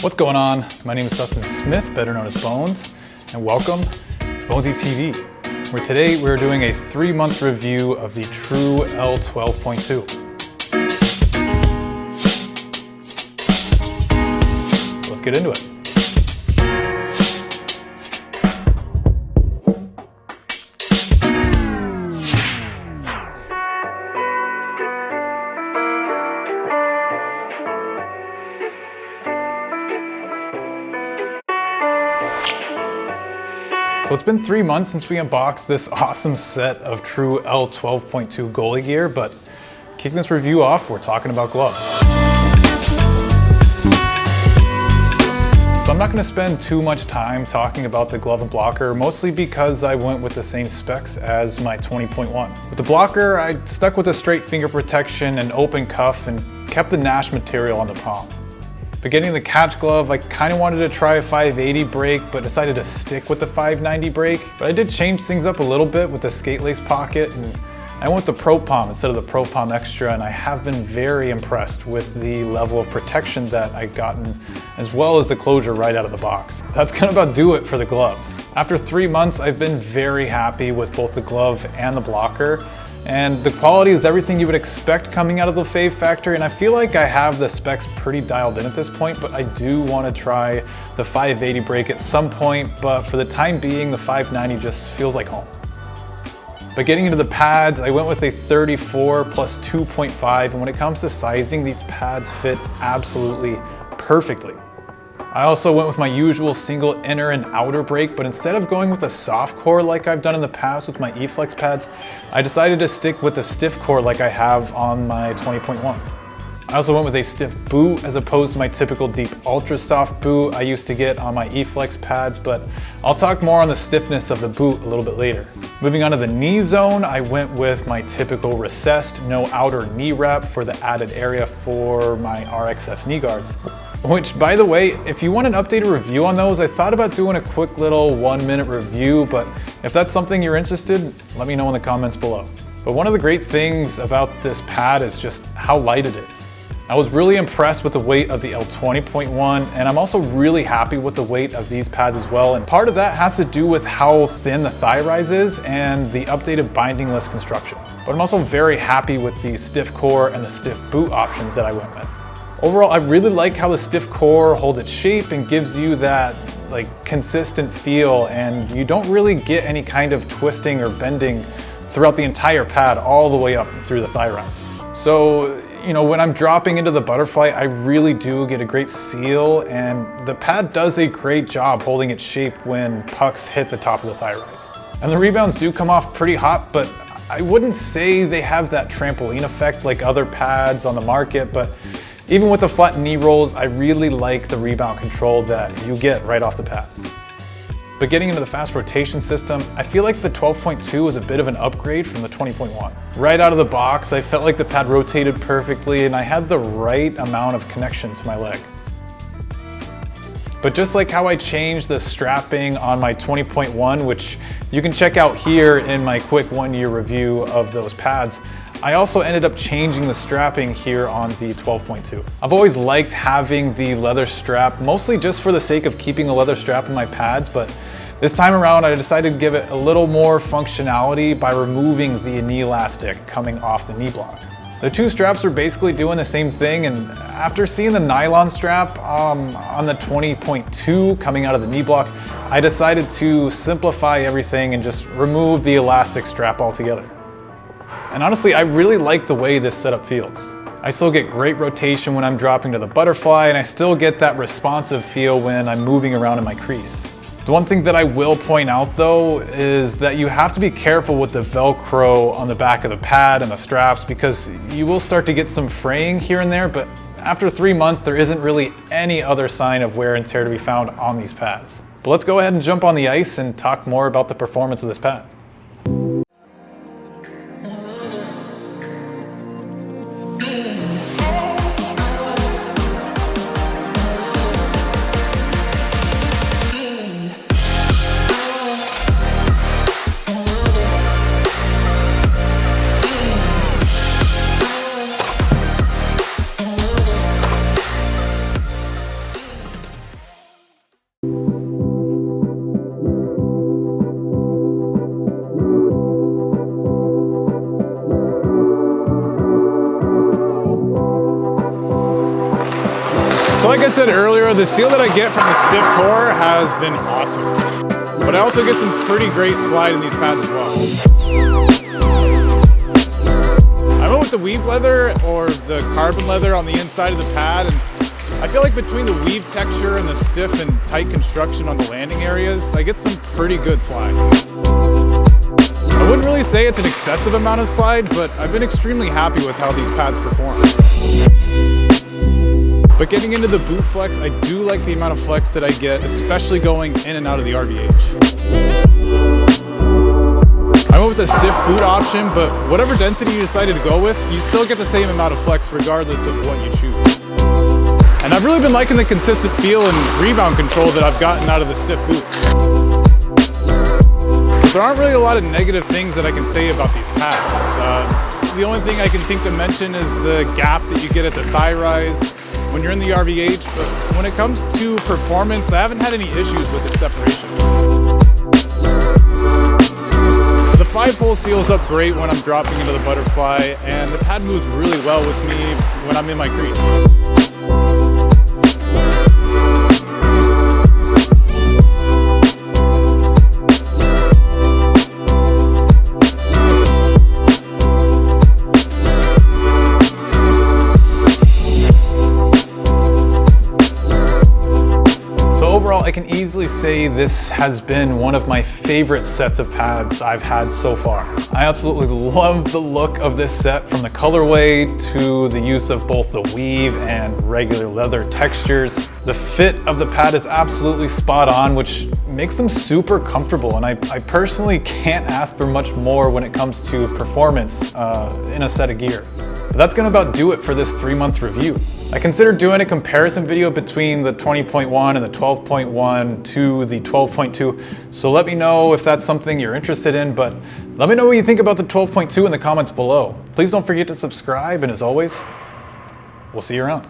What's going on? My name is Dustin Smith, better known as Bones, and welcome to BonesyTV, where today we're doing a 3-month review of the TRUE L12.2. Let's get into it. So it's been 3 months since we unboxed this awesome set of TRUE L12.2 goalie gear, but kicking this review off, we're talking about gloves. So I'm not gonna spend too much time talking about the glove and blocker, mostly because I went with the same specs as my 20.1. With the blocker, I stuck with a straight finger protection and open cuff and kept the Nash material on the palm. But getting the catch glove, I kind of wanted to try a 580 break, but decided to stick with the 590 break. But I did change things up a little bit with the skate lace pocket, and I went with the Pro Palm instead of the Pro Palm Extra, and I have been very impressed with the level of protection that I've gotten, as well as the closure right out of the box. That's gonna about do it for the gloves. After 3 months, I've been very happy with both the glove and the blocker. And the quality is everything you would expect coming out of the Fave factory, and I feel like I have the specs pretty dialed in at this point, but I do want to try the 580 break at some point, but for the time being, the 590 just feels like home. But getting into the pads, I went with a 34 plus 2.5, and when it comes to sizing, these pads fit absolutely perfectly. I also went with my usual single inner and outer break, but instead of going with a soft core like I've done in the past with my E-Flex pads, I decided to stick with a stiff core like I have on my 20.1. I also went with a stiff boot as opposed to my typical deep ultra soft boot I used to get on my E-Flex pads, but I'll talk more on the stiffness of the boot a little bit later. Moving on to the knee zone, I went with my typical recessed, no outer knee wrap for the added area for my RXS knee guards. Which, by the way, if you want an updated review on those, I thought about doing a quick little 1-minute review, but if that's something you're interested, let me know in the comments below. But one of the great things about this pad is just how light it is. I was really impressed with the weight of the L20.1, and I'm also really happy with the weight of these pads as well. And part of that has to do with how thin the thigh rise is and the updated bindingless construction. But I'm also very happy with the stiff core and the stiff boot options that I went with. Overall, I really like how the stiff core holds its shape and gives you that consistent feel, and you don't really get any kind of twisting or bending throughout the entire pad all the way up through the thigh rise. So, when I'm dropping into the butterfly, I really do get a great seal, and the pad does a great job holding its shape when pucks hit the top of the thigh rise. And the rebounds do come off pretty hot, but I wouldn't say they have that trampoline effect like other pads on the market, but even with the flat knee rolls, I really like the rebound control that you get right off the pad. But getting into the fast rotation system, I feel like the 12.2 was a bit of an upgrade from the 20.1. Right out of the box, I felt like the pad rotated perfectly and I had the right amount of connection to my leg. But just like how I changed the strapping on my 20.1, which you can check out here in my quick 1-year review of those pads, I also ended up changing the strapping here on the 12.2. I've always liked having the leather strap, mostly just for the sake of keeping the leather strap in my pads, but this time around I decided to give it a little more functionality by removing the knee elastic coming off the knee block. The two straps are basically doing the same thing, and after seeing the nylon strap on the 20.2 coming out of the knee block, I decided to simplify everything and just remove the elastic strap altogether. And honestly, I really like the way this setup feels. I still get great rotation when I'm dropping to the butterfly, and I still get that responsive feel when I'm moving around in my crease. The one thing that I will point out though is that you have to be careful with the Velcro on the back of the pad and the straps, because you will start to get some fraying here and there, but after 3 months, there isn't really any other sign of wear and tear to be found on these pads. But let's go ahead and jump on the ice and talk more about the performance of this pad. So like I said earlier, the seal that I get from the stiff core has been awesome. But I also get some pretty great slide in these pads as well. I went with the weave leather or the carbon leather on the inside of the pad, and I feel like between the weave texture and the stiff and tight construction on the landing areas, I get some pretty good slide. I wouldn't really say it's an excessive amount of slide, but I've been extremely happy with how these pads perform. But getting into the boot flex, I do like the amount of flex that I get, especially going in and out of the RVH. I went with a stiff boot option, but whatever density you decided to go with, you still get the same amount of flex regardless of what you choose. And I've really been liking the consistent feel and rebound control that I've gotten out of the stiff boot. There aren't really a lot of negative things that I can say about these pads. The only thing I can think to mention is the gap that you get at the thigh rise when you're in the RVH, but when it comes to performance, I haven't had any issues with the separation. The 5-hole seals up great when I'm dropping into the butterfly, and the pad moves really well with me when I'm in my crease. Overall, I can easily say this has been one of my favorite sets of pads I've had so far. I absolutely love the look of this set, from the colorway to the use of both the weave and regular leather textures. The fit of the pad is absolutely spot on, which makes them super comfortable, and I personally can't ask for much more when it comes to performance in a set of gear. But that's gonna about do it for this 3-month review. I considered doing a comparison video between the 20.1 and the 12.1 to the 12.2, so let me know if that's something you're interested in, but let me know what you think about the 12.2 in the comments below. Please don't forget to subscribe, and as always, we'll see you around.